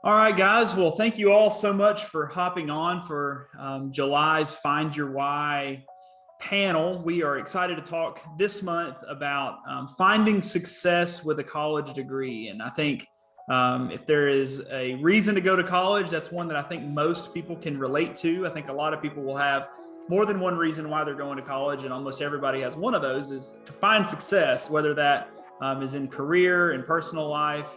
All right, guys. Well, thank you all so much for hopping on for July's Find Your Why panel. We are excited to talk this month about finding success with a college degree. And I think if there is a reason to go to college, that's one that I think most people can relate to. I think a lot of people will have more than one reason why they're going to college, and almost everybody has one of those, is to find success, whether that is in career, in personal life,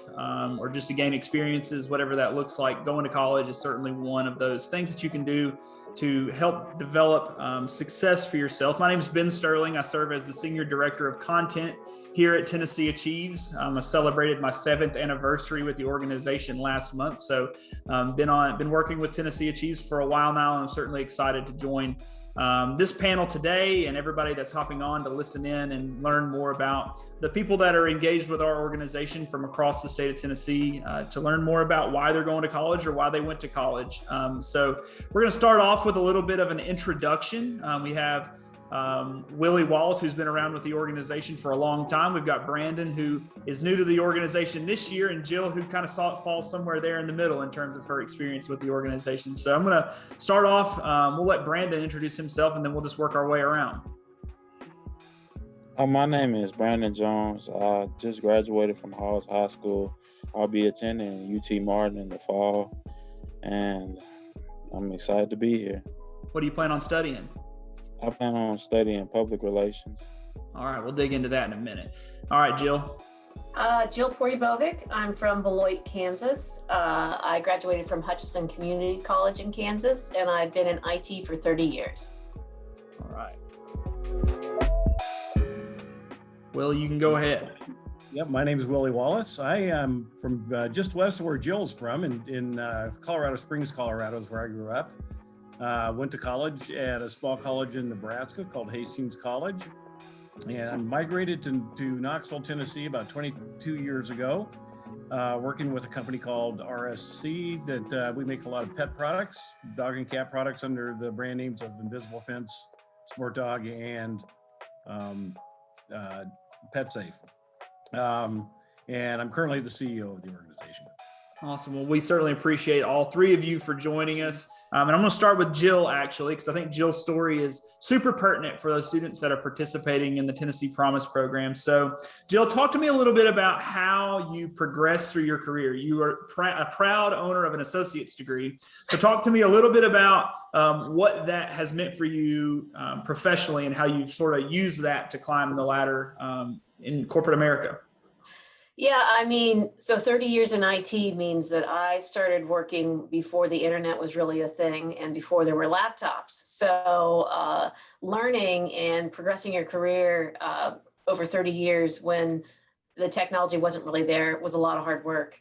or just to gain experiences, whatever that looks like. Going to college is certainly one of those things that you can do to help develop success for yourself. My name is Ben Sterling. I serve as the Senior Director of Content here at tnAchieves. I celebrated my 7th anniversary with the organization last month. So been working with tnAchieves for a while now, and I'm certainly excited to join this panel today and everybody that's hopping on to listen in and learn more about the people that are engaged with our organization from across the state of Tennessee, to learn more about why they're going to college or why they went to college. So we're going to start off with a little bit of an introduction. We have Willie Wallace, who's been around with the organization for a long time. We've got Brandon, who is new to the organization this year, and Jill, who kind of falls somewhere there in the middle in terms of her experience with the organization. So I'm going to start off. We'll let Brandon introduce himself, and then we'll just work our way around. My name is Brandon Jones. I just graduated from Halls High School. I'll be attending UT Martin in the fall, and I'm excited to be here. What do you plan on studying? I plan on studying public relations. All right, we'll dig into that in a minute. All right, Jill. Jill Porty-Bovic. I'm from Beloit, Kansas. I graduated from Hutchinson Community College in Kansas, and I've been in IT for 30 years. All right. Willie, you can go ahead. Yep, my name is Willie Wallace. I am from just west of where Jill's from, in Colorado Springs, Colorado is where I grew up. Went to college at a small college in Nebraska called Hastings College, and I migrated to Knoxville, Tennessee about 22 years ago, working with a company called RSC that we make a lot of pet products, dog and cat products under the brand names of Invisible Fence, Sport Dog, and Pet Safe. And I'm currently the CEO of the organization. Awesome. Well, we certainly appreciate all three of you for joining us. And I'm going to start with Jill, actually, because I think Jill's story is super pertinent for those students that are participating in the Tennessee Promise program. So, Jill, talk to me a little bit about how you progressed through your career. You are a proud owner of an associate's degree. So talk to me a little bit about what that has meant for you professionally and how you've sort of used that to climb the ladder in corporate America. Yeah, I mean, so 30 years in IT means that I started working before the internet was really a thing and before there were laptops. So learning and progressing your career over 30 years when the technology wasn't really there was a lot of hard work.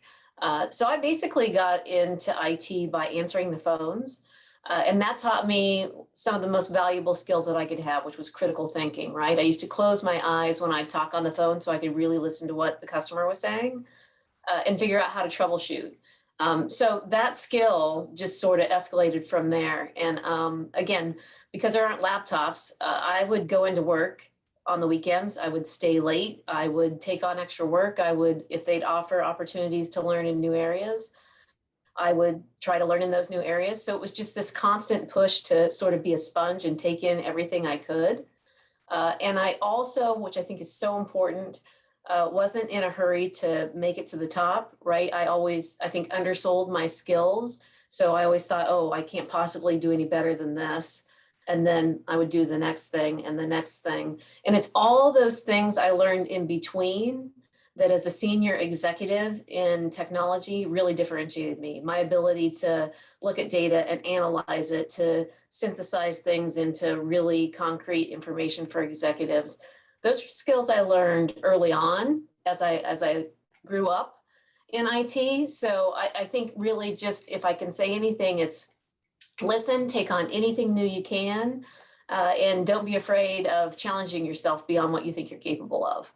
So I basically got into IT by answering the phones. And that taught me some of the most valuable skills that I could have, which was critical thinking, right? I used to close my eyes when I'd talk on the phone so I could really listen to what the customer was saying and figure out how to troubleshoot. So that skill just sort of escalated from there. And again, because there aren't laptops, I would go into work on the weekends. I would stay late. I would take on extra work. I would, if they'd offer opportunities to learn in new areas, I would try to learn in those new areas. So it was just this constant push to sort of be a sponge and take in everything I could. And I also, which I think is so important, wasn't in a hurry to make it to the top, right? I think, undersold my skills. So I always thought, oh, I can't possibly do any better than this. And then I would do the next thing and the next thing. And it's all those things I learned in between that as a senior executive in technology really differentiated me. My ability to look at data and analyze it, to synthesize things into really concrete information for executives. Those are skills I learned early on as I grew up in IT. So I think really just, if I can say anything, it's listen, take on anything new you can, and don't be afraid of challenging yourself beyond what you think you're capable of.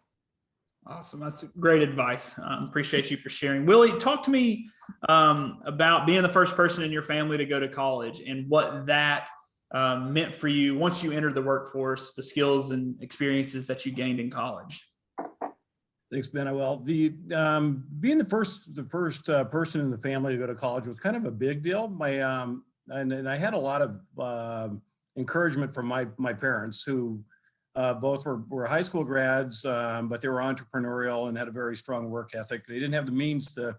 Awesome. That's great advice. Appreciate you for sharing. Willie, talk to me about being the first person in your family to go to college and what that meant for you once you entered the workforce, the skills and experiences that you gained in college. Thanks, Ben. Well, being the first person in the family to go to college was kind of a big deal. And I had a lot of encouragement from my parents, who both were high school grads, but they were entrepreneurial and had a very strong work ethic. They didn't have the means to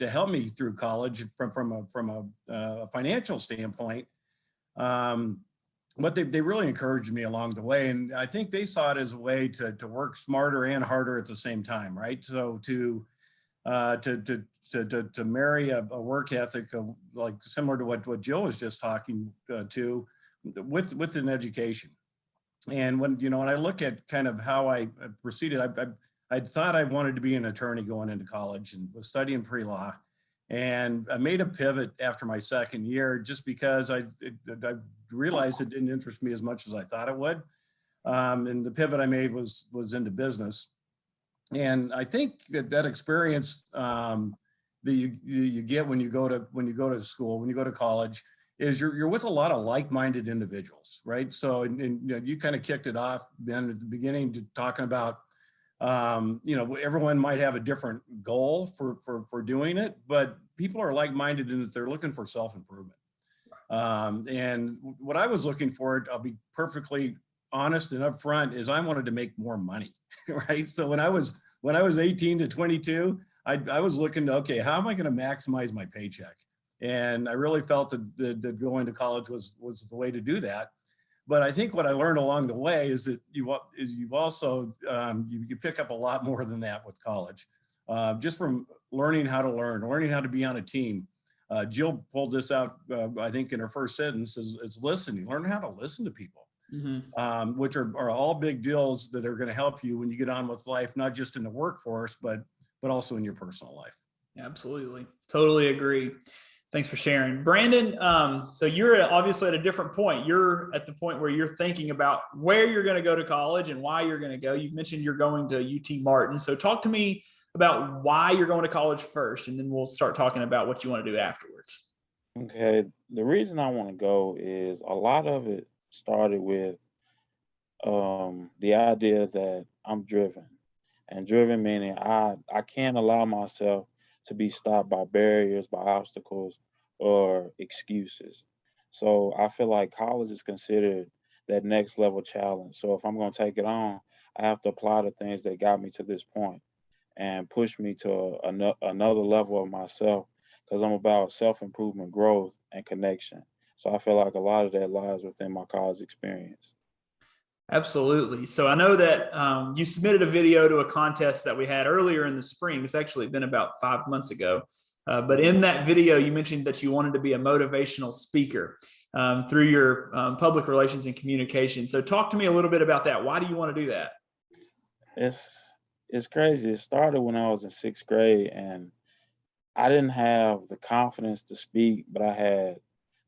help me through college from a financial standpoint. But they really encouraged me along the way. And I think they saw it as a way to work smarter and harder at the same time, right? So to marry a work ethic of, like, similar to what Jill was just talking to, with an education. And when I look at kind of how I proceeded, I thought I wanted to be an attorney going into college, and was studying pre-law. And I made a pivot after my second year, just because I realized it didn't interest me as much as I thought it would. And the pivot I made was into business. And I think that experience that you get when you go to school, when you go to college, is you're with a lot of like-minded individuals, right? So and you kind of kicked it off, Ben, at the beginning, talking about everyone might have a different goal for doing it, but people are like-minded in that they're looking for self-improvement. And what I was looking for, I'll be perfectly honest and upfront, is I wanted to make more money, right? So when I was 18 to 22, I was looking to, okay, how am I going to maximize my paycheck? And I really felt that going to college was the way to do that. But I think what I learned along the way is that you've also you pick up a lot more than that with college, just from learning how to learn, learning how to be on a team. Jill pulled this out, I think, in her first sentence, is listening. Learn how to listen to people, which are all big deals that are going to help you when you get on with life, not just in the workforce, but also in your personal life. Absolutely. Totally agree. Thanks for sharing. Brandon, so you're obviously at a different point. You're at the point where you're thinking about where you're going to go to college and why you're going to go. You've mentioned you're going to UT Martin. So talk to me about why you're going to college first, and then we'll start talking about what you want to do afterwards. Okay, the reason I want to go is a lot of it started with the idea that I'm driven, and driven meaning I can't allow myself to be stopped by barriers, by obstacles, or excuses. So I feel like college is considered that next level challenge. So if I'm going to take it on, I have to apply the things that got me to this point and push me to another level of myself, because I'm about self-improvement, growth, and connection. So I feel like a lot of that lies within my college experience. Absolutely. So I know that you submitted a video to a contest that we had earlier in the spring. It's actually been about 5 months ago. But in that video, you mentioned that you wanted to be a motivational speaker through your public relations and communication. So talk to me a little bit about that. Why do you want to do that? It's crazy. It started when I was in 6th grade, and I didn't have the confidence to speak, but I had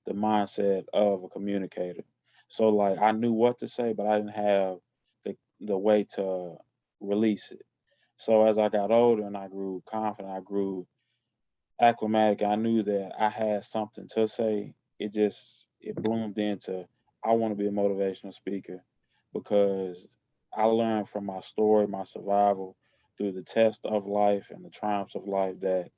the mindset of a communicator. So like I knew what to say, but I didn't have the way to release it. So as I got older and I grew confident, I grew acclimatic, I knew that I had something to say. It bloomed into, I want to be a motivational speaker, because I learned from my story, my survival, through the test of life and the triumphs of life, that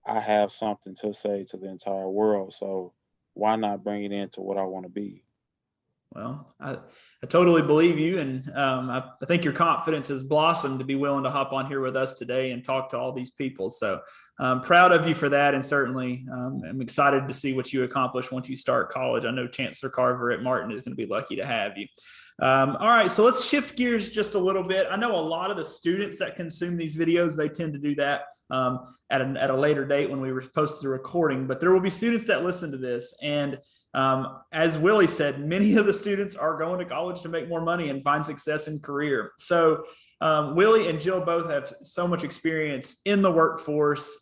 I have something to say to the entire world. So why not bring it into what I want to be? Well, I totally believe you. And I think your confidence has blossomed to be willing to hop on here with us today and talk to all these people. So I'm proud of you for that. And certainly I'm excited to see what you accomplish once you start college. I know Chancellor Carver at Martin is going to be lucky to have you. All right, so let's shift gears just a little bit. I know a lot of the students that consume these videos, they tend to do that at a later date when we post the recording, but there will be students that listen to this. And as Willie said, many of the students are going to college to make more money and find success in career. So Willie and Jill both have so much experience in the workforce,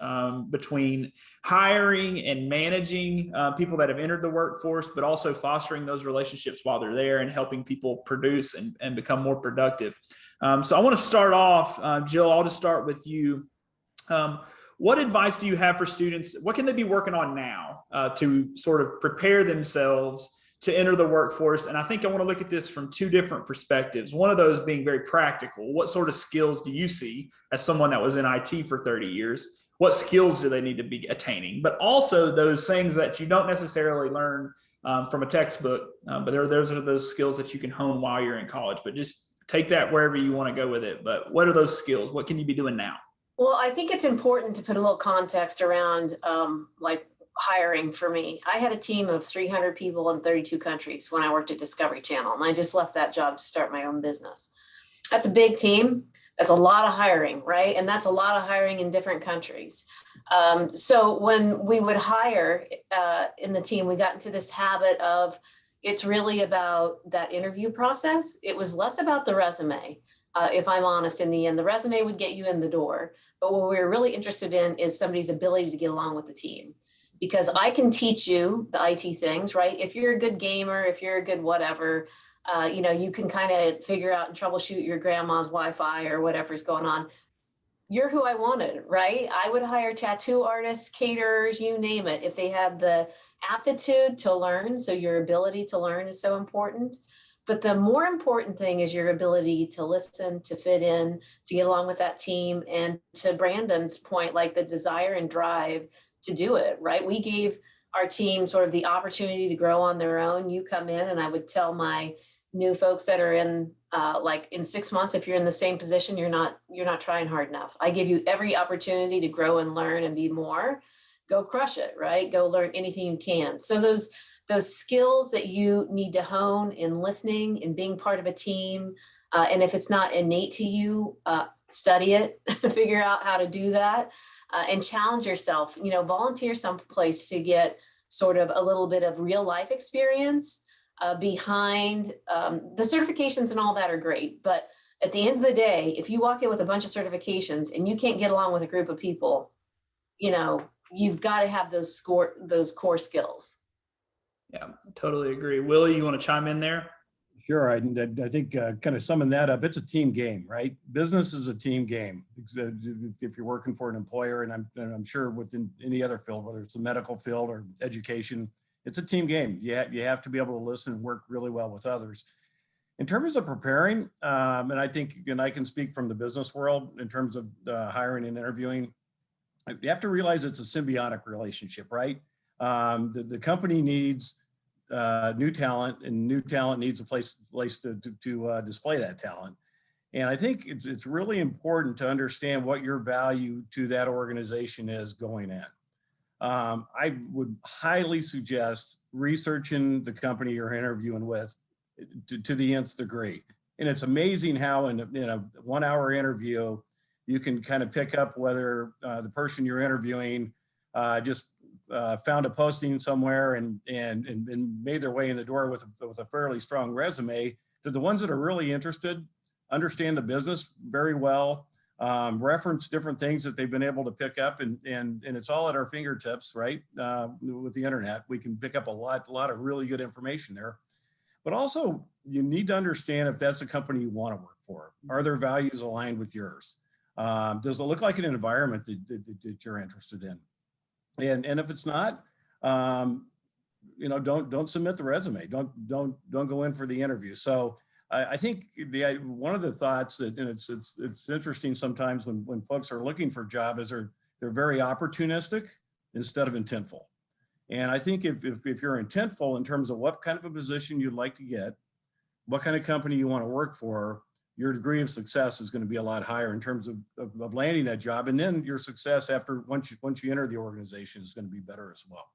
between hiring and managing people that have entered the workforce, but also fostering those relationships while they're there and helping people produce and become more productive. So I want to start off, Jill, I'll just start with you. What advice do you have for students? What can they be working on now to sort of prepare themselves to enter the workforce. And I think I want to look at this from two different perspectives. One of those being very practical. What sort of skills do you see as someone that was in IT for 30 years? What skills do they need to be attaining? But also those things that you don't necessarily learn from a textbook, but those are those skills that you can hone while you're in college. But just take that wherever you want to go with it. But what are those skills? What can you be doing now? Well, I think it's important to put a little context around like hiring for me. I had a team of 300 people in 32 countries when I worked at Discovery Channel, and I just left that job to start my own business. That's a big team. That's a lot of hiring, right? And that's a lot of hiring in different countries. So when we would hire in the team, we got into this habit of, it's really about that interview process. It was less about the resume. If I'm honest, in the end, the resume would get you in the door. But what we were really interested in is somebody's ability to get along with the team. Because I can teach you the IT things, right? If you're a good gamer, if you're a good whatever, you can kind of figure out and troubleshoot your grandma's Wi-Fi or whatever's going on. You're who I wanted, right? I would hire tattoo artists, caterers, you name it, if they had the aptitude to learn. So your ability to learn is so important. But the more important thing is your ability to listen, to fit in, to get along with that team, and to Brandon's point, like the desire and drive to do it, right? We gave our team sort of the opportunity to grow on their own. You come in, and I would tell my new folks that are in like in 6 months, if you're in the same position, you're not trying hard enough. I give you every opportunity to grow and learn and be more. Go crush it, right? Go learn anything you can. So those skills that you need to hone in listening, in being part of a team, and if it's not innate to you, study it, figure out how to do that. And challenge yourself, volunteer someplace to get sort of a little bit of real life experience behind the certifications, and all that are great. But at the end of the day, if you walk in with a bunch of certifications and you can't get along with a group of people, you've got to have those core skills. Yeah, totally agree. Willie, you want to chime in there? Sure. I think kind of summing that up, it's a team game, right? Business is a team game. If you're working for an employer, and I'm sure within any other field, whether it's the medical field or education, it's a team game. You have to be able to listen and work really well with others. In terms of preparing, and I think, and I can speak from the business world in terms of hiring and interviewing, you have to realize it's a symbiotic relationship, right? The company needs new talent, and new talent needs a place to display that talent. And I think it's really important to understand what your value to that organization is going in. I would highly suggest researching the company you're interviewing with to the nth degree. And it's amazing how in a 1 hour interview, you can kind of pick up whether the person you're interviewing just found a posting somewhere and made their way in the door with a fairly strong resume, to the ones that are really interested, understand the business very well, reference different things that they've been able to pick up, and it's all at our fingertips, right? With the internet, we can pick up a lot of really good information there. But also, you need to understand if that's a company you want to work for. Are their values aligned with yours? Does it look like an environment that you're interested in? And if it's not, don't submit the resume. Don't go in for the interview. So I think one of the thoughts that, and it's interesting sometimes when folks are looking for a job, is they're very opportunistic instead of intentful. And I think if you're intentful in terms of what kind of a position you'd like to get, what kind of company you want to work for, your degree of success is going to be a lot higher in terms of landing that job. And then your success once you enter the organization is going to be better as well.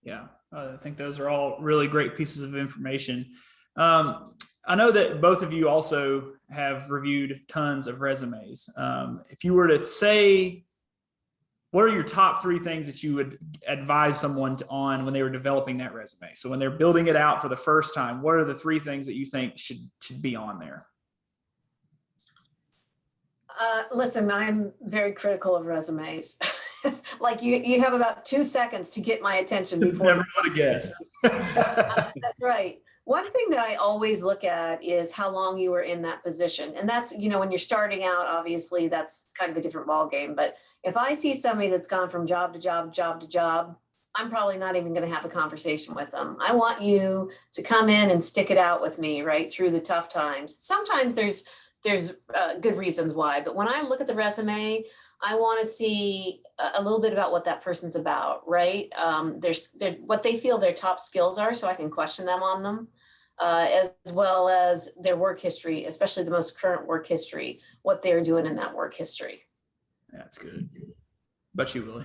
Yeah, I think those are all really great pieces of information. I know that both of you also have reviewed tons of resumes. If you were to say, what are your top 3 things that you would advise someone on when they were developing that resume? So when they're building it out for the first time, what are the 3 things that you think should be on there? Listen, I'm very critical of resumes. Like you have about 2 seconds to get my attention before. Never would have guessed. That's right. One thing that I always look at is how long you were in that position. And that's, when you're starting out, obviously that's kind of a different ballgame. But if I see somebody that's gone from job to job, job to job, I'm probably not even going to have a conversation with them. I want you to come in and stick it out with me right through the tough times. Sometimes there's good reasons why, but when I look at the resume, I want to see a little bit about what that person's about, right? There's what they feel their top skills are, so I can question them on them, as well as their work history, especially the most current work history, what they're doing in that work history. That's good. But you, Willie?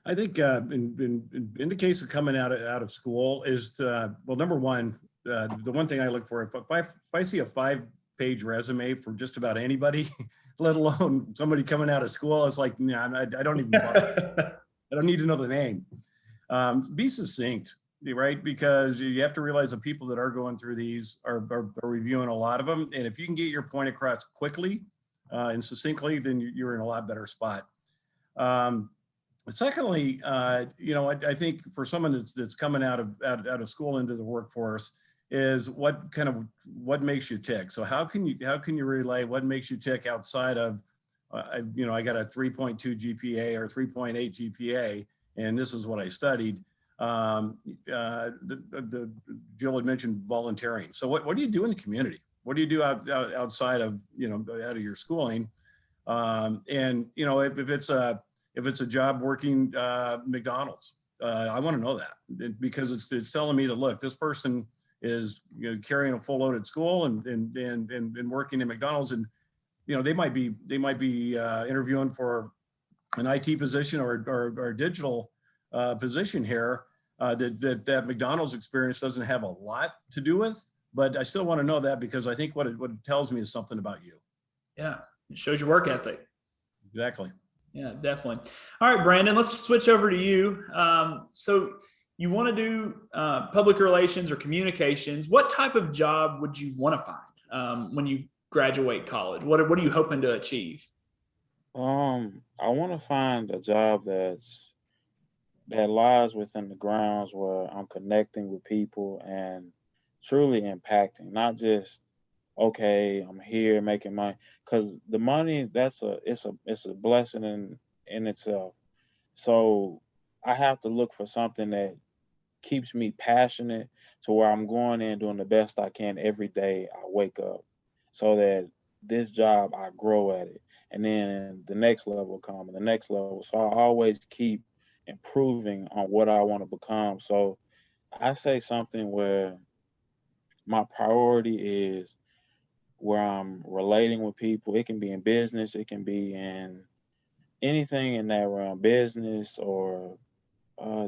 I think in the case of coming out of school is well, number one, the one thing I look for, if I see a 5-page resume for just about anybody, let alone somebody coming out of school, it's like, nah, I don't even bother. I don't need to know the name. Be succinct, right? Because you have to realize the people that are going through these are reviewing a lot of them. And if you can get your point across quickly and succinctly, then you're in a lot better spot. Secondly, I think for someone that's coming out of school into the workforce is what makes you tick. So how can you relay what makes you tick outside of, I got a 3.2 GPA or 3.8 GPA, and this is what I studied. Jill had mentioned volunteering. So what do you do in the community? What do you do outside of, out of your schooling? If it's a job working McDonald's, I want to know that, because it's telling me that, look, this person is carrying a full load at school and working in McDonald's, and they might be interviewing for an IT position or digital position here that McDonald's experience doesn't have a lot to do with, but I still want to know that, because I think what it tells me is something about you. Yeah, it shows your work ethic. Exactly. Yeah, definitely. All right, Brandon, let's switch over to you. So you want to do public relations or communications. What type of job would you want to find when you graduate college? What are you hoping to achieve? I want to find a job that lies within the grounds where I'm connecting with people and truly impacting, not just, okay, I'm here making money, because the money, it's a blessing in itself. So I have to look for something that keeps me passionate, to where I'm going in doing the best I can every day I wake up, so that this job, I grow at it, and then the next level come, and the next level. So I always keep improving on what I want to become. So I say something where my priority is where I'm relating with people. It can be in business, it can be in anything in that realm, business, or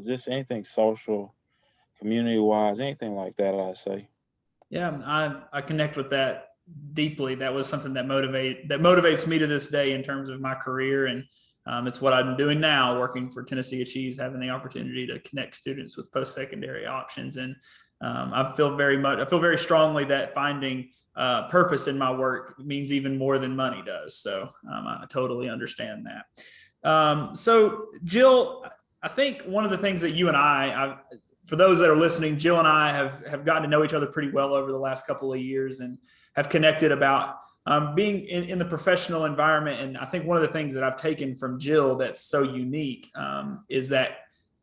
just anything social, community-wise, anything like that, I say. Yeah, I connect with that deeply. That was something that motivates me to this day in terms of my career, and it's what I'm doing now, working for tnAchieves, having the opportunity to connect students with post-secondary options. And I feel very strongly that finding purpose in my work means even more than money does. So I totally understand that. So Jill, I think one of the things that you and for those that are listening, Jill and I have gotten to know each other pretty well over the last couple of years, and have connected about being in the professional environment. And I think one of the things that I've taken from Jill that's so unique is that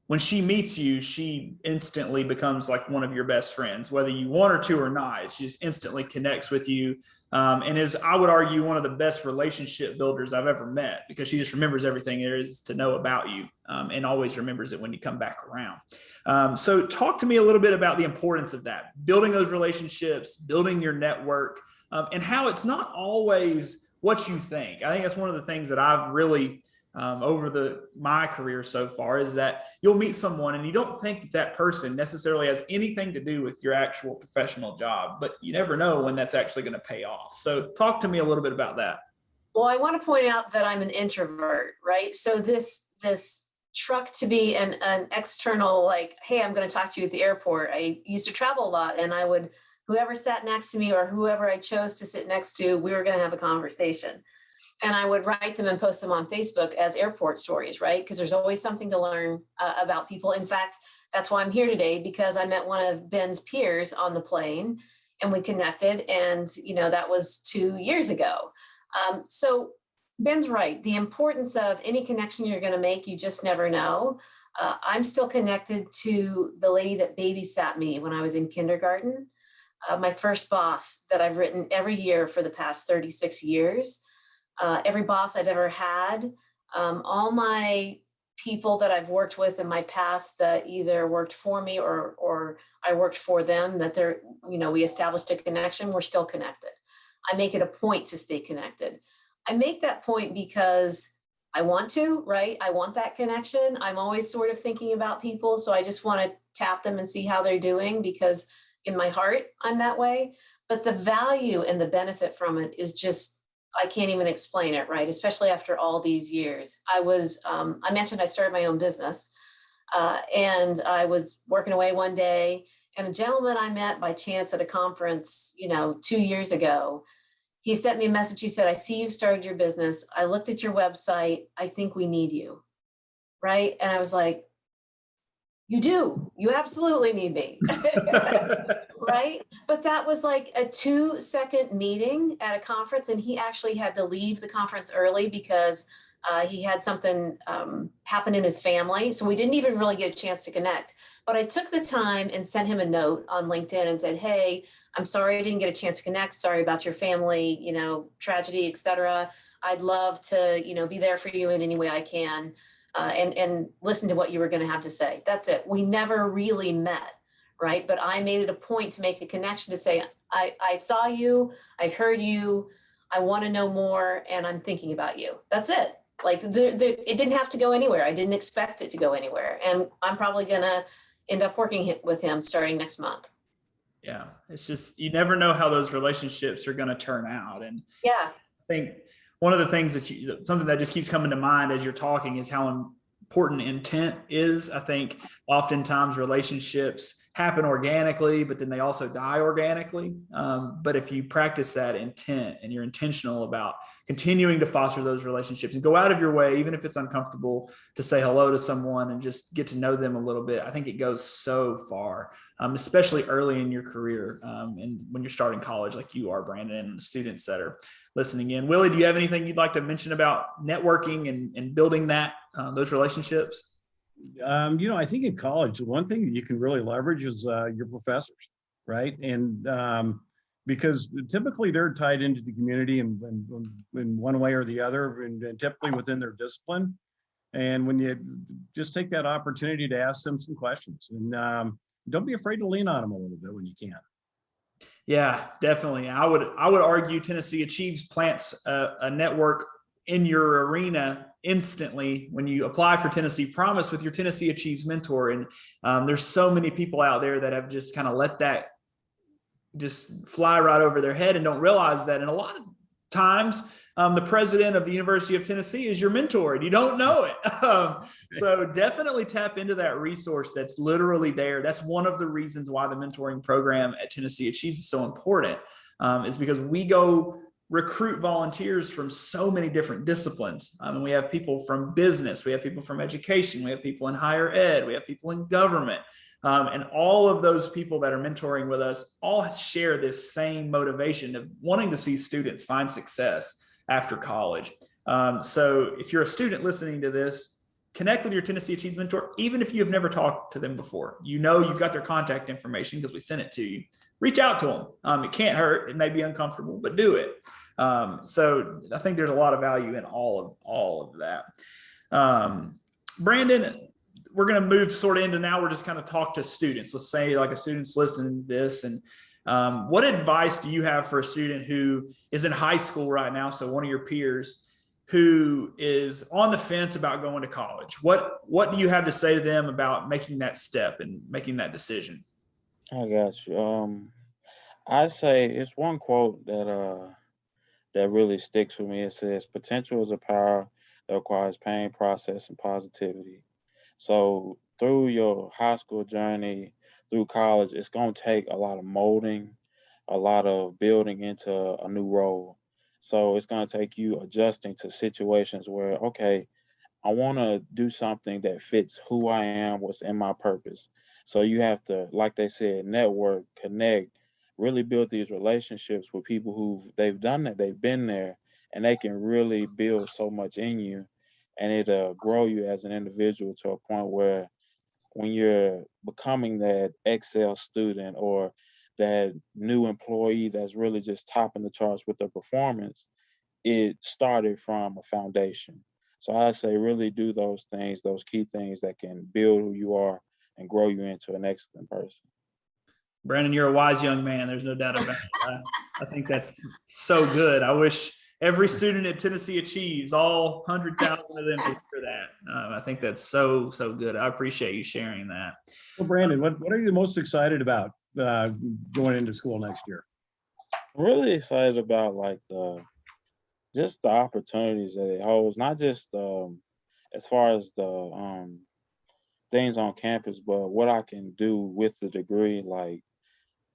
when she meets you, she instantly becomes like one of your best friends, whether you want her to or not. She just instantly connects with you, and is, I would argue, one of the best relationship builders I've ever met, because she just remembers everything there is to know about you, and always remembers it when you come back around. So talk to me a little bit about the importance of that, building those relationships, building your network, and how it's not always what you think. I think that's one of the things that I've really over my career so far, is that you'll meet someone and you don't think that person necessarily has anything to do with your actual professional job, but you never know when that's actually going to pay off. So talk to me a little bit about that. Well, I want to point out that I'm an introvert, right? So this truck to be an external, like, hey, I'm going to talk to you at the airport. I used to travel a lot, and whoever sat next to me or whoever I chose to sit next to, we were going to have a conversation. And I would write them and post them on Facebook as airport stories, right? Because there's always something to learn about people. In fact, that's why I'm here today, because I met one of Ben's peers on the plane and we connected. And, that was 2 years ago. So Ben's right. The importance of any connection you're going to make, you just never know. I'm still connected to the lady that babysat me when I was in kindergarten. My first boss that I've written every year for the past 36 years. Every boss I've ever had, all my people that I've worked with in my past that either worked for me or I worked for them, that they're, we established a connection, we're still connected. I make it a point to stay connected. I make that point because I want to, right? I want that connection. I'm always sort of thinking about people. So I just want to tap them and see how they're doing, because in my heart, I'm that way. But the value and the benefit from it is just, I can't even explain it, right? Especially after all these years. I mentioned I started my own business, and I was working away one day, and a gentleman I met by chance at a conference, 2 years ago, he sent me a message. He said, I see you've started your business. I looked at your website. I think we need you, right? And I was like, you do. You absolutely need me. Right? But that was like a 2-second meeting at a conference, and he actually had to leave the conference early because he had something happen in his family. So we didn't even really get a chance to connect. But I took the time and sent him a note on LinkedIn and said, hey, I'm sorry I didn't get a chance to connect. Sorry about your family, tragedy, et cetera. I'd love to, be there for you in any way I can, and listen to what you were going to have to say. That's it. We never really met. Right. But I made it a point to make a connection to say, I saw you, I heard you, I want to know more, and I'm thinking about you. That's it. Like it didn't have to go anywhere. I didn't expect it to go anywhere. And I'm probably going to end up working with him starting next month. Yeah. It's just, you never know how those relationships are going to turn out. And yeah, I think one of the things something that just keeps coming to mind as you're talking is how important intent is. I think oftentimes relationships happen organically, but then they also die organically. But if you practice that intent and you're intentional about continuing to foster those relationships and go out of your way, even if it's uncomfortable, to say hello to someone and just get to know them a little bit, I think it goes so far, especially early in your career, and when you're starting college like you are, Brandon, and the students that are listening in. Willie, do you have anything you'd like to mention about networking and building those relationships? I think in college, one thing that you can really leverage is your professors, right? And because typically they're tied into the community in one way or the other, and typically within their discipline. And when you just take that opportunity to ask them some questions, and don't be afraid to lean on them a little bit when you can. Yeah, definitely. I would argue Tennessee Achieves plants a network in your arena instantly when you apply for Tennessee Promise with your Tennessee Achieves mentor. And there's so many people out there that have just kind of let that just fly right over their head and don't realize that. And a lot of times the president of the University of Tennessee is your mentor and you don't know it. So definitely tap into that resource that's literally there. That's one of the reasons why the mentoring program at Tennessee Achieves is so important, is because we go recruit volunteers from so many different disciplines. And we have people from business, we have people from education, we have people in higher ed, we have people in government. And all of those people that are mentoring with us all share this same motivation of wanting to see students find success after college. So if you're a student listening to this, connect with your Tennessee Achieves mentor, even if you have never talked to them before. You've got their contact information because we sent it to you. Reach out to them. It can't hurt. It may be uncomfortable, but do it. So I think there's a lot of value in all of that. Brandon, we're going to move sort of into now. We're just kind of talk to students. Let's say like a student's listening to this, and what advice do you have for a student who is in high school right now? So one of your peers who is on the fence about going to college. What do you have to say to them about making that step and making that decision? I got you. I say it's one quote that really sticks with me. It says, "Potential is a power that requires pain, process, and positivity." So through your high school journey, through college, it's going to take a lot of molding, a lot of building into a new role. So it's going to take you adjusting to situations where, okay, I want to do something that fits who I am, what's in my purpose. So you have to, like they said, network, connect, really build these relationships with people they've done that, they've been there, and they can really build so much in you. and it'll grow you as an individual to a point where when you're becoming that Excel student or that new employee that's really just topping the charts with their performance, it started from a foundation. So I say really do those things, those key things that can build who you are and grow you into an excellent person. Brandon, you're a wise young man. There's no doubt about it. I think that's so good. I wish every student at Tennessee Achieves, all 100,000 of them, could hear that. I think that's so good. I appreciate you sharing that. Well, Brandon, what are you most excited about going into school next year? I'm really excited about like just the opportunities that it holds, not just as far as the things on campus, but what I can do with the degree. Like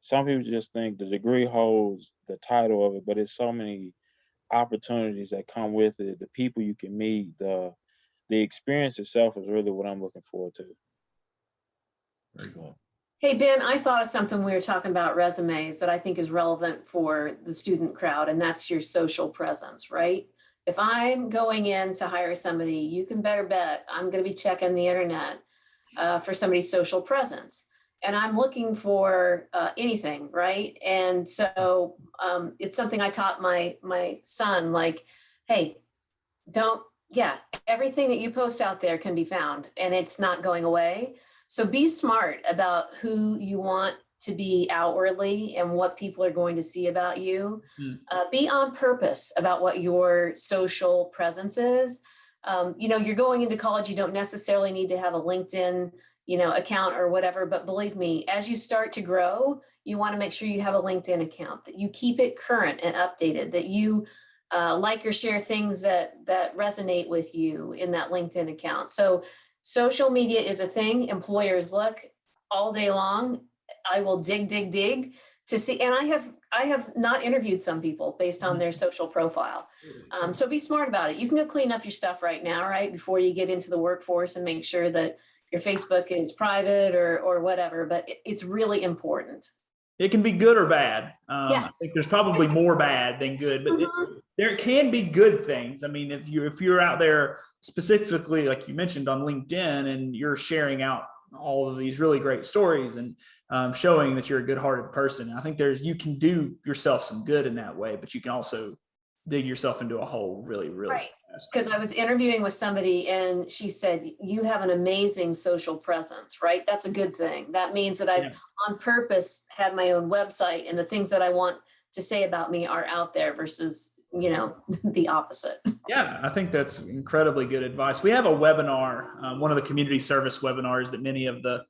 some people just think the degree holds the title of it, but it's so many opportunities that come with it, the people you can meet, the experience itself is really what I'm looking forward to. Very cool. Hey, Ben, I thought of something when we were talking about resumes that I think is relevant for the student crowd, and that's your social presence, right? If I'm going in to hire somebody, you can better bet I'm going to be checking the internet for somebody's social presence. And I'm looking for anything, right? And so it's something I taught my son, like, hey, everything that you post out there can be found and it's not going away. So be smart about who you want to be outwardly and what people are going to see about you. Be on purpose about what your social presence is. You're going into college, you don't necessarily need to have a LinkedIn account or whatever, but believe me, as you start to grow, you want to make sure you have a LinkedIn account, that you keep it current and updated, that you like or share things that resonate with you in that LinkedIn account. So social media is a thing. Employers look all day long. I will dig to see, and I have not interviewed some people based on their social profile. So be smart about it. You can go clean up your stuff right now, right, before you get into the workforce, and make sure that your Facebook is private or whatever, but it's really important. It can be good or bad. Yeah. I think there's probably more bad than good, but there can be good things. I mean, if you're out there specifically, like you mentioned, on LinkedIn, and you're sharing out all of these really great stories and showing that you're a good-hearted person, I think you can do yourself some good in that way, but you can also dig yourself into a hole really right. fast. Because I was interviewing with somebody and she said, you have an amazing social presence, right? That's a good thing. That means that I've on purpose had my own website, and the things that I want to say about me are out there versus, the opposite. Yeah, I think that's incredibly good advice. We have a webinar, one of the community service webinars that many of the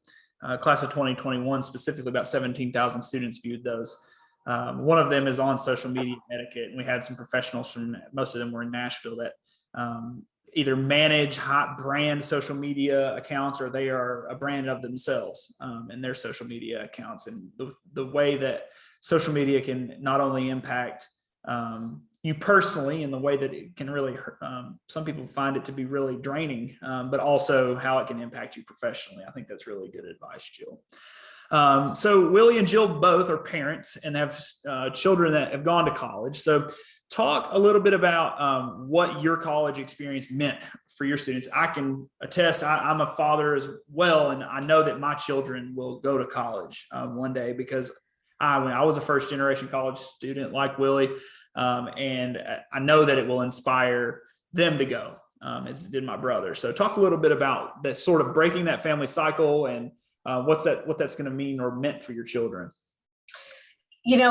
class of 2021, specifically about 17,000 students viewed those. One of them is on social media etiquette, and we had some professionals from, most of them were in Nashville, that either manage hot brand social media accounts, or they are a brand of themselves in their social media accounts. And the way that social media can not only impact you personally, in the way that it can really hurt, some people find it to be really draining, but also how it can impact you professionally. I think that's really good advice, Jill. So Willie and Jill both are parents and have children that have gone to college. So talk a little bit about what your college experience meant for your students. I can attest, I'm a father as well, and I know that my children will go to college one day, because I was a first generation college student like Willie, and I know that it will inspire them to go, as did my brother. So talk a little bit about that, sort of breaking that family cycle, and what that's going to mean or meant for your children.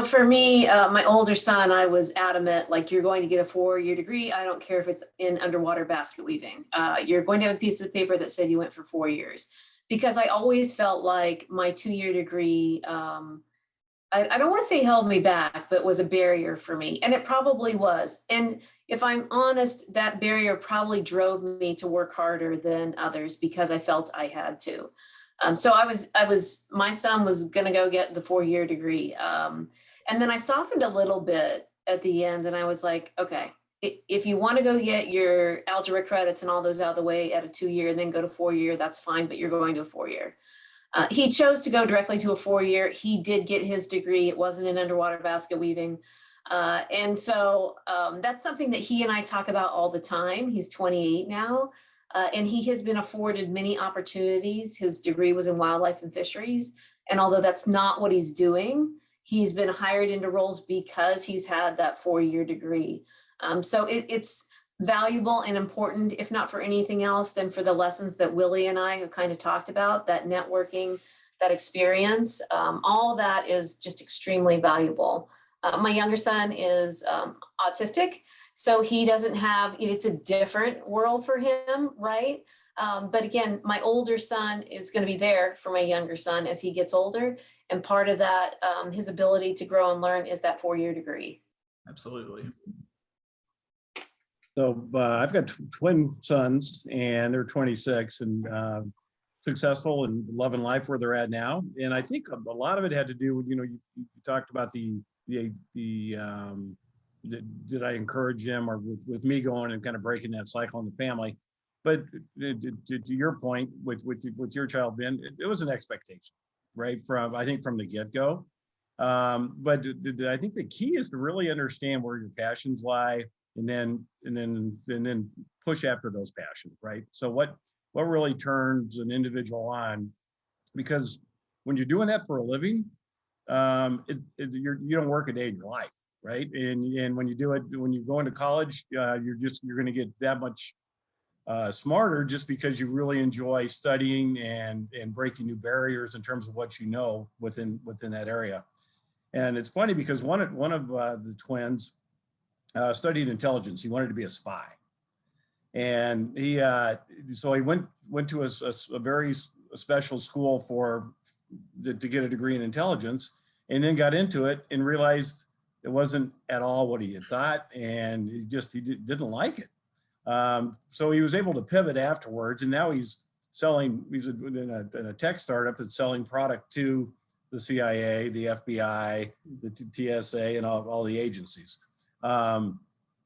For me, my older son, I was adamant, like, you're going to get a 4-year degree. I don't care if it's in underwater basket weaving. You're going to have a piece of paper that said you went for 4 years, because I always felt like my 2-year degree, I don't want to say held me back, but was a barrier for me. And it probably was. And if I'm honest, that barrier probably drove me to work harder than others, because I felt I had to. So my son was going to go get the 4-year degree. And then I softened a little bit at the end, and I was like, okay, if you want to go get your algebra credits and all those out of the way at a 2-year and then go to 4-year, that's fine, but you're going to a 4-year. He chose to go directly to a 4-year. He did get his degree. It wasn't in underwater basket weaving. And so that's something that he and I talk about all the time. He's 28 now, and he has been afforded many opportunities. His degree was in wildlife and fisheries. And although that's not what he's doing, he's been hired into roles because he's had that 4-year degree. So it's valuable and important, if not for anything else, then for the lessons that Willie and I have kind of talked about, that networking, that experience, all that is just extremely valuable. My younger son is autistic, so he doesn't have, it's a different world for him, right? But again, my older son is going to be there for my younger son as he gets older. And part of that, his ability to grow and learn is that 4-year degree. Absolutely. So I've got twin sons, and they're 26 and successful and loving life where they're at now. And I think a lot of it had to do with, you talked about did I encourage him, or with me going and kind of breaking that cycle in the family. But to your point with your child, Ben, it was an expectation, right? I think from the get-go. But I think the key is to really understand where your passions lie, and then push after those passions, right? So what really turns an individual on? Because when you're doing that for a living, you don't work a day in your life, right? And when you do it, when you go into college, you're going to get that much smarter, just because you really enjoy studying and breaking new barriers in terms of what you know within that area. And it's funny because one of the twins studied intelligence. He wanted to be a spy, and he went to a very special school to get a degree in intelligence, and then got into it and realized it wasn't at all what he had thought, and he didn't like it. So he was able to pivot afterwards, and now he's in a tech startup that's selling product to the CIA, the FBI, the TSA, and all the agencies,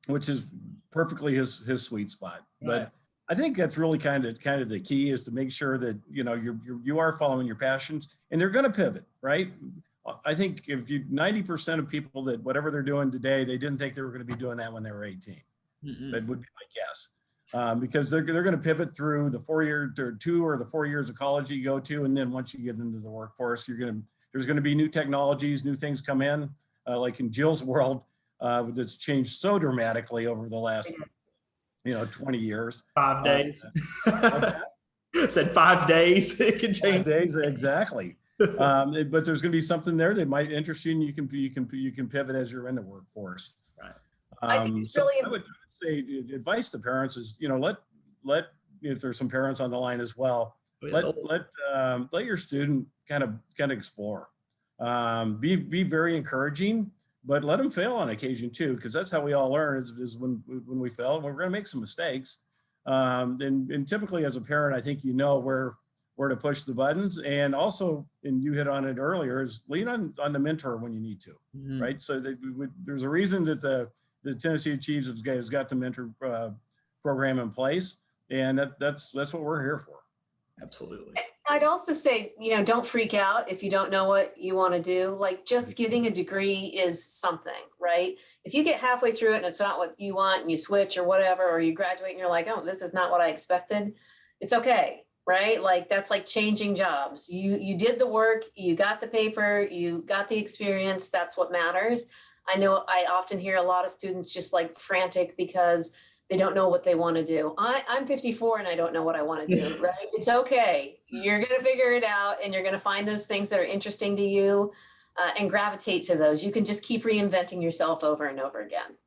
which is perfectly his sweet spot. Right. But I think that's really kind of the key, is to make sure that you are following your passions, and they're going to pivot, right? I think 90% of people that whatever they're doing today, they didn't think they were going to be doing that when they were 18. That would be my guess, because they're going to pivot through the 4 year or 2 or the 4 years of college you go to, and then once you get into the workforce, there's going to be new technologies, new things come in, like in Jill's world, that's changed so dramatically over the last 20 years. 5 days. Said 5 days. It can change. 5 days, exactly. But there's going to be something there that might interest you, and you can pivot as you're in the workforce. Right. I think it's really I would say advice to parents is, let if there's some parents on the line as well, let your student kind of explore. Be very encouraging, but let them fail on occasion too, because that's how we all learn, is when we fail, we're going to make some mistakes. And typically as a parent, I think where to push the buttons, and also, and you hit on it earlier, is lean on the mentor when you need to, right? So there's a reason that the tnAchieves has got the mentor program in place, and that's what we're here for. Absolutely. I'd also say, don't freak out if you don't know what you want to do. Like, just getting a degree is something, right? If you get halfway through it and it's not what you want, and you switch or whatever, or you graduate and you're like, oh, this is not what I expected, it's okay, right? Like, that's like changing jobs. You did the work, you got the paper, you got the experience. That's what matters. I know I often hear a lot of students just like frantic because they don't know what they want to do. I'm 54 and I don't know what I want to do, right? It's okay. You're going to figure it out, and you're going to find those things that are interesting to you and gravitate to those. You can just keep reinventing yourself over and over again.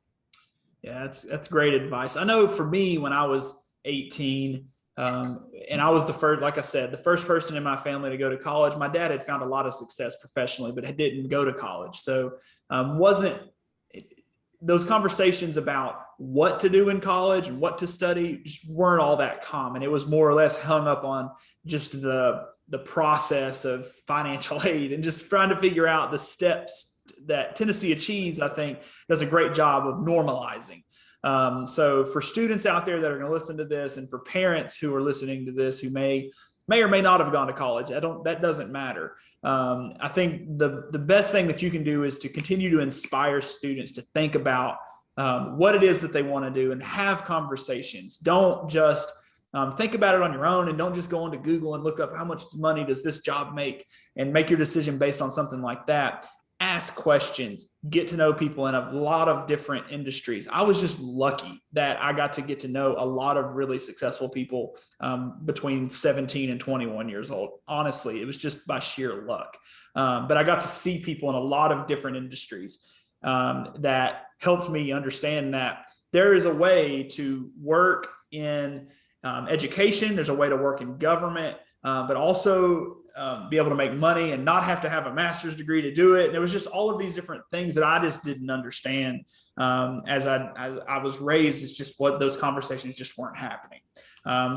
Yeah, that's great advice. I know for me, when I was 18, and I was the first person in my family to go to college. My dad had found a lot of success professionally, but didn't go to college. So those conversations about what to do in college and what to study just weren't all that common. It was more or less hung up on just the process of financial aid and just trying to figure out the steps that tnAchieves, I think, does a great job of normalizing. So for students out there that are going to listen to this, and for parents who are listening to this who may may or may not have gone to college. That doesn't matter. I think the best thing that you can do is to continue to inspire students to think about what it is that they want to do and have conversations. Don't just think about it on your own, and don't just go onto Google and look up how much money does this job make and make your decision based on something like that. Ask questions, get to know people in a lot of different industries. I was just lucky that I got to get to know a lot of really successful people between 17 and 21 years old. Honestly, it was just by sheer luck. But I got to see people in a lot of different industries that helped me understand that there is a way to work in education. There's a way to work in government, but also be able to make money and not have to have a master's degree to do it. And it was just all of these different things that I just didn't understand as I was raised. It's just what those conversations just weren't happening.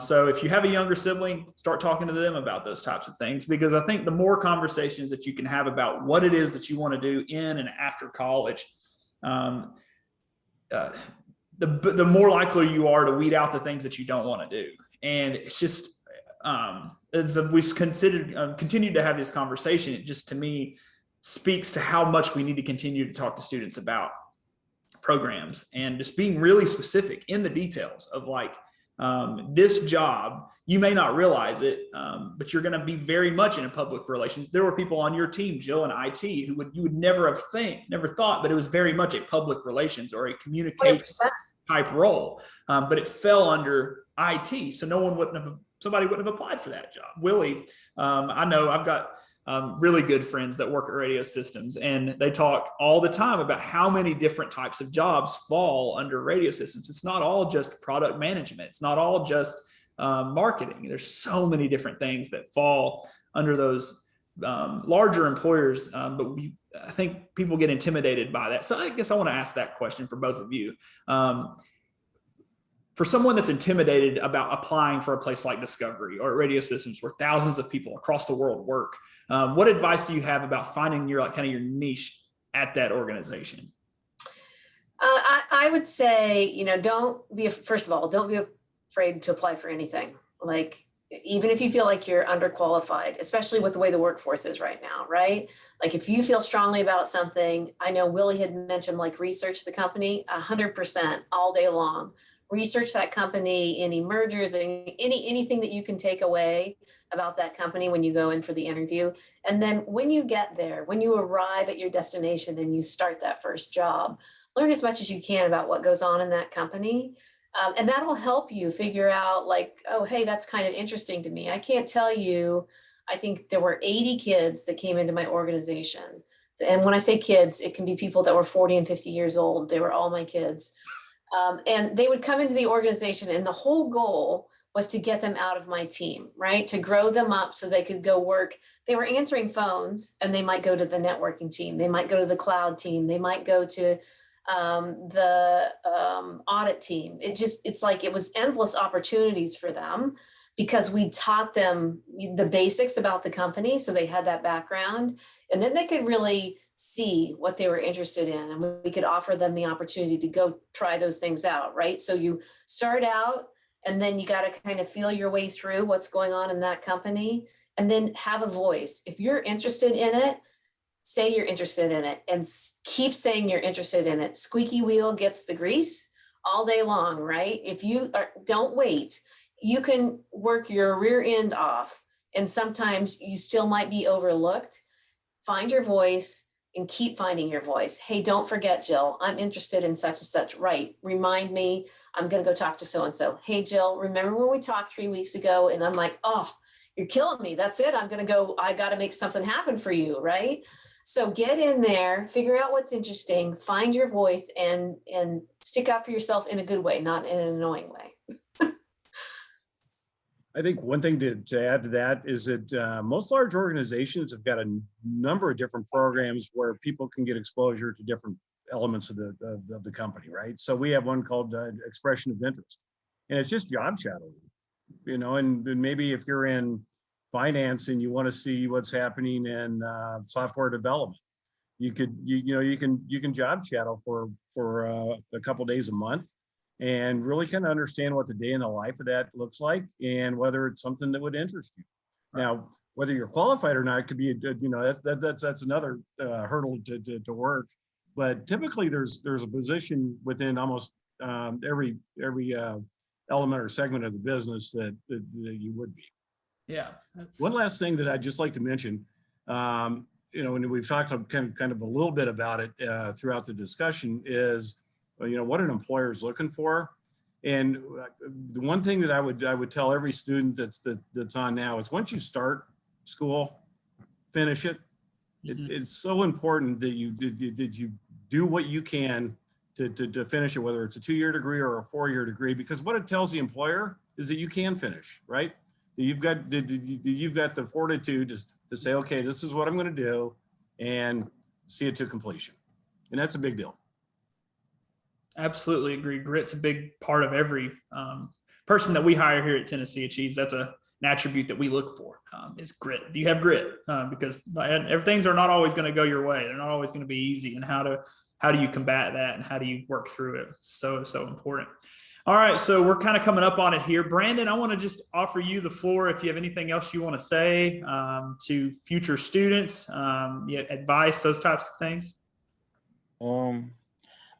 So if you have a younger sibling, start talking to them about those types of things, because I think the more conversations that you can have about what it is that you want to do in and after college, the more likely you are to weed out the things that you don't want to do. And it's just, as we've continued to have this conversation, it just, to me, speaks to how much we need to continue to talk to students about programs and just being really specific in the details of like, this job, you may not realize it, but you're going to be very much in a public relations. There were people on your team, Jill, in IT, who you would never have never thought, but it was very much a public relations or a communication 100%. type role. But it fell under IT, so somebody wouldn't have applied for that job. Willie, I know I've got really good friends that work at radio systems, and they talk all the time about how many different types of jobs fall under radio systems. It's not all just product management. It's not all just marketing. There's so many different things that fall under those larger employers, but I think people get intimidated by that. So I guess I want to ask that question for both of you. For someone that's intimidated about applying for a place like Discovery or Radio Systems, where thousands of people across the world work, what advice do you have about finding your your niche at that organization? I would say, first of all, don't be afraid to apply for anything. Like, even if you feel like you're underqualified, especially with the way the workforce is right now, right? Like, if you feel strongly about something, I know Willie had mentioned, like, research the company 100% all day long. Research that company, any mergers, anything that you can take away about that company when you go in for the interview. And then when you get there, when you arrive at your destination and you start that first job, learn as much as you can about what goes on in that company. And that'll help you figure out, like, oh, hey, that's kind of interesting to me. I can't tell you, I think there were 80 kids that came into my organization. And when I say kids, it can be people that were 40 and 50 years old. They were all my kids. And they would come into the organization, and the whole goal was to get them out of my team, right? To grow them up so they could go work. They were answering phones, and they might go to the networking team. They might go to the cloud team. They might go to the audit team. It's like it was endless opportunities for them, because we taught them the basics about the company, so they had that background, and then they could really see what they were interested in, and we could offer them the opportunity to go try those things out, right? So you start out, and then you got to kind of feel your way through what's going on in that company, and then have a voice. If you're interested in it, say you're interested in it, and keep saying you're interested in it. Squeaky wheel gets the grease all day long, right? If you don't wait, you can work your rear end off, and sometimes you still might be overlooked. Find your voice and keep finding your voice. Hey, don't forget, Jill, I'm interested in such and such. Right. Remind me, I'm going to go talk to so-and-so. Hey, Jill, remember when we talked 3 weeks ago? And I'm like, oh, you're killing me. That's it. I'm going to go. I got to make something happen for you. Right. So get in there, figure out what's interesting, find your voice, and stick up for yourself in a good way, not in an annoying way. I think one thing to add to that is that most large organizations have got a number of different programs where people can get exposure to different elements of the company, right? So we have one called Expression of Interest, and it's just job shadowing, and maybe if you're in finance and you want to see what's happening in software development, you can job shadow for a couple days a month. and really kind of understand what the day in the life of that looks like and whether it's something that would interest you. Now, whether you're qualified or not could be, that's another hurdle to work. But typically, there's a position within almost every element or segment of the business that you would be. Yeah. One last thing that I'd just like to mention, and we've talked kind of a little bit about it throughout the discussion, is what an employer is looking for. And the one thing that I would tell every student that's on now is, once you start school, finish it. It's so important that you do what you can to finish it, whether it's a 2-year degree or a 4-year degree, because what it tells the employer is that you can finish, right? That you've got the fortitude to say, okay, this is what I'm going to do, and see it to completion. And that's a big deal. Absolutely agree. Grit's a big part of every person that we hire here at Tennessee Achieves. That's an attribute that we look for, is grit. Do you have grit? Because everything's are not always going to go your way. They're not always going to be easy. And how do you combat that, and how do you work through it? So important. All right, so we're kind of coming up on it here. Brandon, I want to just offer you the floor if you have anything else you want to say to future students, advice, those types of things.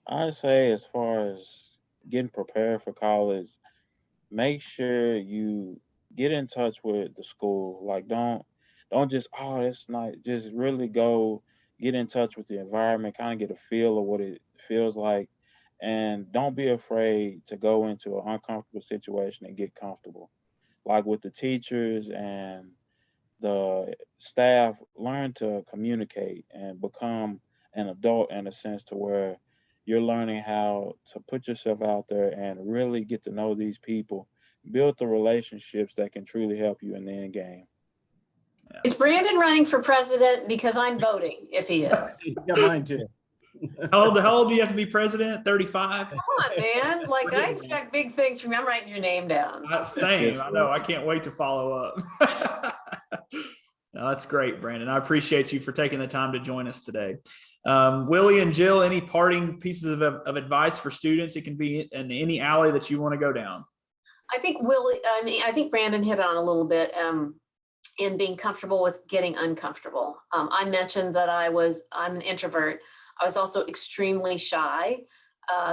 I'd say, as far as getting prepared for college, make sure you get in touch with the school. Like, don't just, it's not, just really go get in touch with the environment, kind of get a feel of what it feels like. And don't be afraid to go into an uncomfortable situation and get comfortable. Like with the teachers and the staff, learn to communicate and become an adult, in a sense, to where you're learning how to put yourself out there and really get to know these people, build the relationships that can truly help you in the end game. Yeah. Is Brandon running for president? Because I'm voting if he is. Yeah, mine too. How old do you have to be president? 35? Come on, man. Like, I expect big things from you. I'm writing your name down. Same. I know. I can't wait to follow up. No, that's great, Brandon. I appreciate you for taking the time to join us today. Willie and Jill, any parting pieces of advice for students? It can be in any alley that you want to go down. I think Brandon hit on a little bit in being comfortable with getting uncomfortable. I mentioned that I'm an introvert. I was also extremely shy.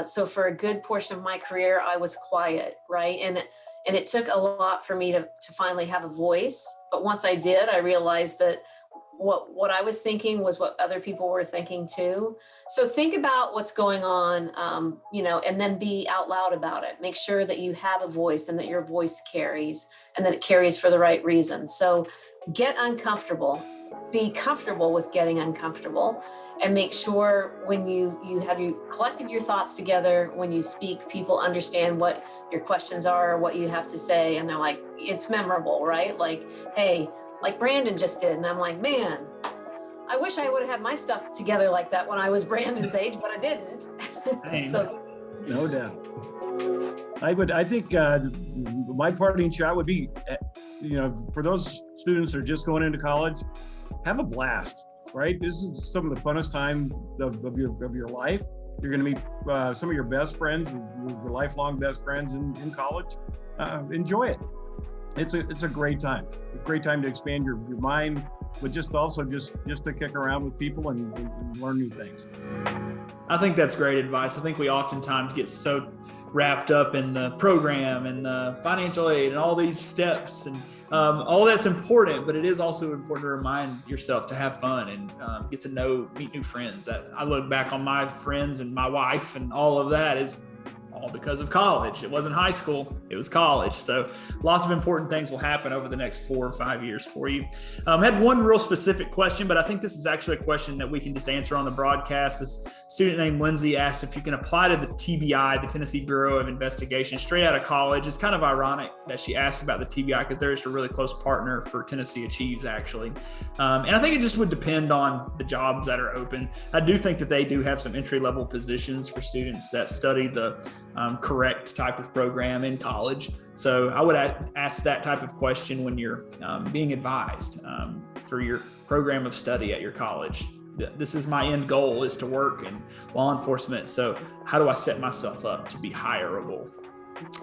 So for a good portion of my career, I was quiet, right? And it took a lot for me to finally have a voice. But once I did, I realized that what I was thinking was what other people were thinking too. So think about what's going on, and then be out loud about it. Make sure that you have a voice and that your voice carries, and that it carries for the right reasons. So get uncomfortable, be comfortable with getting uncomfortable, and make sure when you collected your thoughts together, when you speak, people understand what your questions are, or what you have to say. And they're like, it's memorable, right? Like, hey, like Brandon just did. And I'm like, man, I wish I would have had my stuff together like that when I was Brandon's age, but I didn't. So, no doubt. I think my parting shot would be, for those students that are just going into college, have a blast, right? This is some of the funnest time of your life. You're going to meet some of your best friends, your lifelong best friends in college. Enjoy it. It's a great time. It's a great time to expand your mind, but just to kick around with people and learn new things. I think that's great advice. I think we oftentimes get so wrapped up in the program and the financial aid and all these steps, and all that's important, but it is also important to remind yourself to have fun and get to meet new friends. I look back on my friends and my wife, and all of that is all because of college. It wasn't high school, it was college. So lots of important things will happen over the next 4 or 5 years for you. I had one real specific question, but I think this is actually a question that we can just answer on the broadcast. This student named Lindsay asked if you can apply to the TBI, the Tennessee Bureau of Investigation, straight out of college. It's kind of ironic that she asked about the TBI because they're just a really close partner for Tennessee Achieves, actually. And I think it just would depend on the jobs that are open. I do think that they do have some entry-level positions for students that study the correct type of program in college. So I would ask that type of question when you're being advised for your program of study at your college. this is my end goal, is to work in law enforcement. So how do I set myself up to be hireable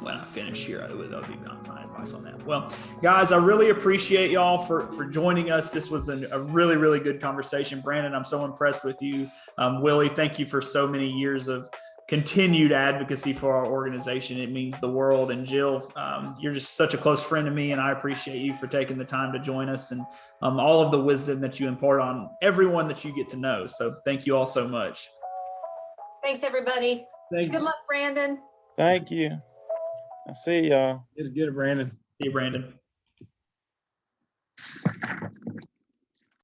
when I finish here? That would be my advice on that. Well, guys, I really appreciate y'all for joining us. This was a really, really good conversation. Brandon, I'm so impressed with you. Willie, thank you for so many years of continued advocacy for our organization. It means the world. And Jill, you're just such a close friend to me, and I appreciate you for taking the time to join us, and all of the wisdom that you impart on everyone that you get to know. So thank you all so much. Thanks, everybody. Thanks. Good luck, Brandon. Thank you. I see y'all. Get it, Brandon. See you, Brandon.